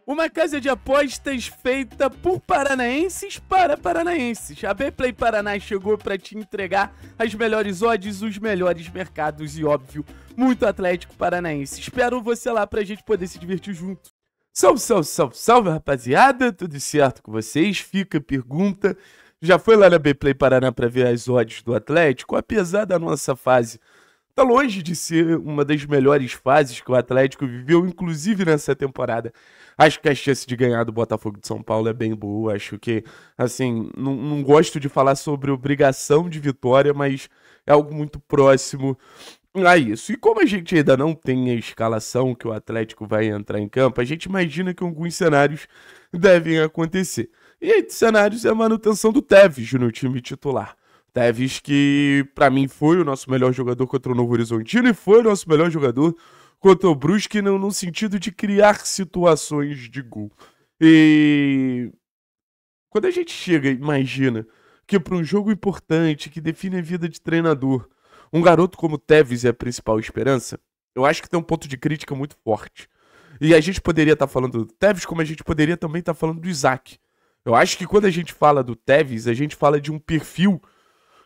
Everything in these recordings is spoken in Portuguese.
Uma casa de apostas feita por paranaenses para paranaenses. A Betplay Paraná chegou para te entregar as melhores odds, os melhores mercados e, óbvio, muito Atlético Paranaense. Espero você lá pra gente poder se divertir junto. Salve, salve, salve, salve, rapaziada. Tudo certo com vocês? Fica a pergunta. Já foi lá na Betplay Paraná para ver as odds do Atlético? Apesar da nossa fase tá longe de ser uma das melhores fases que o Atlético viveu, inclusive nessa temporada. Acho que a chance de ganhar do Botafogo de São Paulo é bem boa. Acho que, assim, não gosto de falar sobre obrigação de vitória, mas é algo muito próximo a isso. E como a gente ainda não tem a escalação que o Atlético vai entrar em campo, a gente imagina que alguns cenários devem acontecer. E aí, cenários é a manutenção do Tevez no time titular. Tevez que, pra mim, foi o nosso melhor jogador contra o Novo Horizontino e foi o nosso melhor jogador contra o Brusque no sentido de criar situações de gol. E quando a gente chega e imagina que para um jogo importante, que define a vida de treinador, um garoto como Tevez é a principal esperança, eu acho que tem um ponto de crítica muito forte. E a gente poderia estar falando do Tevez como a gente poderia também estar falando do Isaac. Eu acho que quando a gente fala do Tevez, a gente fala de um perfil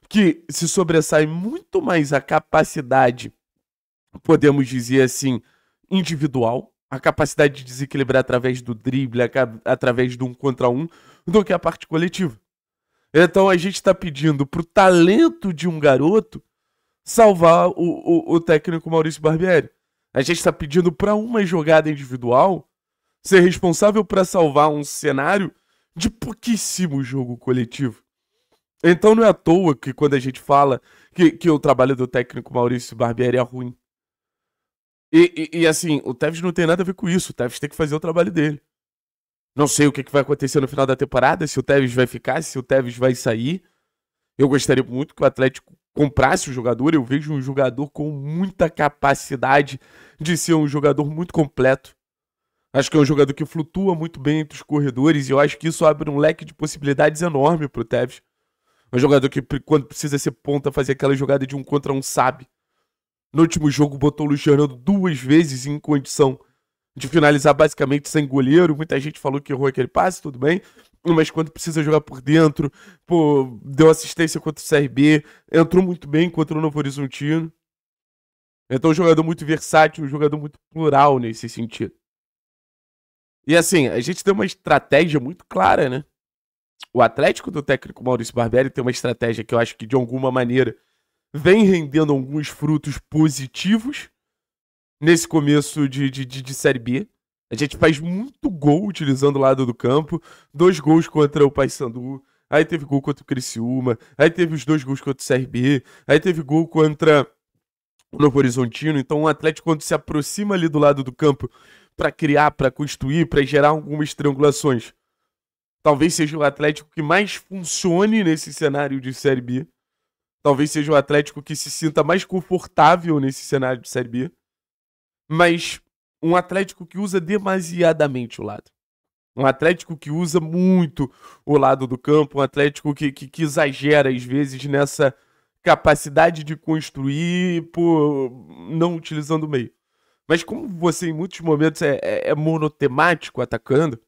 que se sobressai muito mais a capacidade, podemos dizer assim, individual, a capacidade de desequilibrar através do drible, através do 1 contra 1, do que a parte coletiva. Então a gente está pedindo pro talento de um garoto salvar o técnico Maurício Barbieri. A gente está pedindo para uma jogada individual ser responsável para salvar um cenário de pouquíssimo jogo coletivo. Então não é à toa que quando a gente fala que o trabalho do técnico Maurício Barbieri é ruim. E assim, o Tevez não tem nada a ver com isso. O Tevez tem que fazer o trabalho dele. Não sei o que vai acontecer no final da temporada, se o Tevez vai ficar, se o Tevez vai sair. Eu gostaria muito que o Atlético comprasse o jogador. Eu vejo um jogador com muita capacidade de ser um jogador muito completo. Acho que é um jogador que flutua muito bem entre os corredores e eu acho que isso abre um leque de possibilidades enorme pro Tevez. Um jogador que, quando precisa ser ponta, fazer aquela jogada de 1 contra 1, sabe. No último jogo, botou o Luiz Fernando 2 vezes em condição de finalizar basicamente sem goleiro. Muita gente falou que errou aquele passe, tudo bem. Mas quando precisa jogar por dentro, pô, deu assistência contra o CRB, entrou muito bem contra o Novo Horizontino. Então, um jogador muito versátil, um jogador muito plural nesse sentido. E assim, a gente tem uma estratégia muito clara, né? O Atlético do técnico Maurício Barbieri tem uma estratégia que eu acho que, de alguma maneira, vem rendendo alguns frutos positivos nesse começo de Série B. A gente faz muito gol utilizando o lado do campo. 2 gols contra o Paysandu. Aí teve gol contra o Criciúma. Aí teve os 2 gols contra o CRB. Aí teve gol contra o Novo Horizontino. Então o Atlético, quando se aproxima ali do lado do campo para criar, para construir, para gerar algumas triangulações, talvez seja o Atlético que mais funcione nesse cenário de Série B. Talvez seja o Atlético que se sinta mais confortável nesse cenário de Série B. Mas um Atlético que usa demasiadamente o lado. Um Atlético que usa muito o lado do campo. Um Atlético que exagera, às vezes, nessa capacidade de construir por não utilizando o meio. Mas como você, em muitos momentos, é monotemático atacando,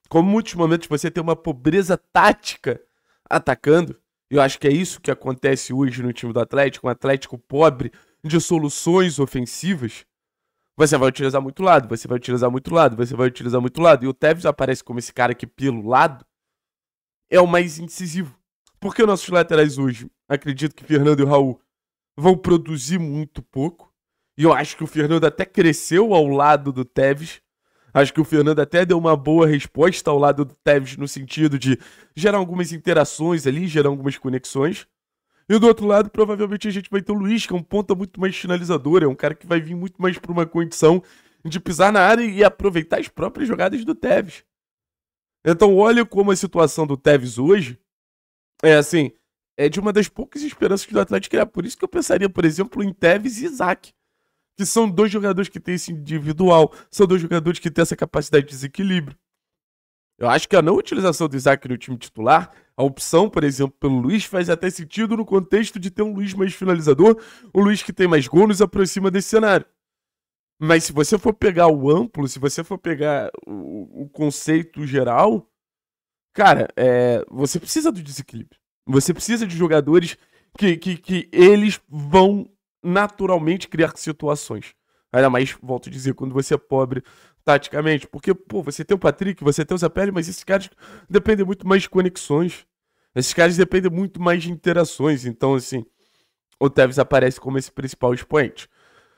como em muitos momentos você tem uma pobreza tática atacando, eu acho que é isso que acontece hoje no time do Atlético, um Atlético pobre de soluções ofensivas. Você vai utilizar muito lado, você vai utilizar muito lado, você vai utilizar muito lado. E o Tevez aparece como esse cara que, pelo lado, é o mais incisivo. Porque nossos laterais hoje, acredito que Fernando e o Raul vão produzir muito pouco. E eu acho que o Fernando até cresceu ao lado do Tevez. Acho que o Fernando até deu uma boa resposta ao lado do Tevez no sentido de gerar algumas interações ali, gerar algumas conexões. E do outro lado, provavelmente a gente vai ter o Luiz, que é um ponta muito mais finalizador, é um cara que vai vir muito mais para uma condição de pisar na área e aproveitar as próprias jogadas do Tevez. Então olha como a situação do Tevez hoje é assim, é de uma das poucas esperanças que o Atlético criar. Por isso que eu pensaria, por exemplo, em Tevez e Isaac, que são 2 jogadores que têm esse individual, são 2 jogadores que têm essa capacidade de desequilíbrio. Eu acho que a não utilização do Isaac no time titular, a opção, por exemplo, pelo Luiz, faz até sentido no contexto de ter um Luiz mais finalizador, um Luiz que tem mais gol, nos aproxima desse cenário. Mas se você for pegar o amplo, se você for pegar o conceito geral, cara, você precisa do desequilíbrio. Você precisa de jogadores que eles vão naturalmente criar situações. Ainda mais, volto a dizer, quando você é pobre taticamente. Porque, pô, você tem o Patrick, você tem o Zapelli, mas esses caras dependem muito mais de conexões. Esses caras dependem muito mais de interações. Então, assim, o Tevez aparece como esse principal expoente.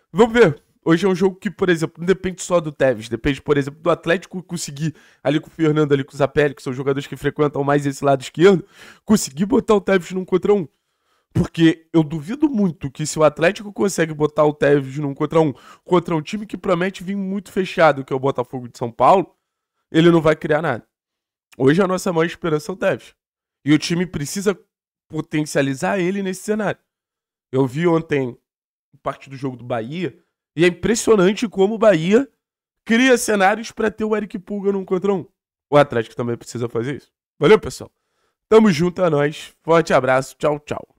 Vamos ver. Hoje é um jogo que, por exemplo, não depende só do Tevez. Depende, por exemplo, do Atlético conseguir, ali com o Fernando, ali com o Zapelli, que são jogadores que frequentam mais esse lado esquerdo, conseguir botar o Tevez num contra um. Porque eu duvido muito que se o Atlético consegue botar o Tevez num contra um time que promete vir muito fechado, que é o Botafogo de São Paulo, ele não vai criar nada. Hoje a nossa maior esperança é o Tevez. E o time precisa potencializar ele nesse cenário. Eu vi ontem parte do jogo do Bahia, e é impressionante como o Bahia cria cenários para ter o Eric Pulga num contra um. O Atlético também precisa fazer isso. Valeu, pessoal. Tamo junto, a nós. Forte abraço. Tchau, tchau.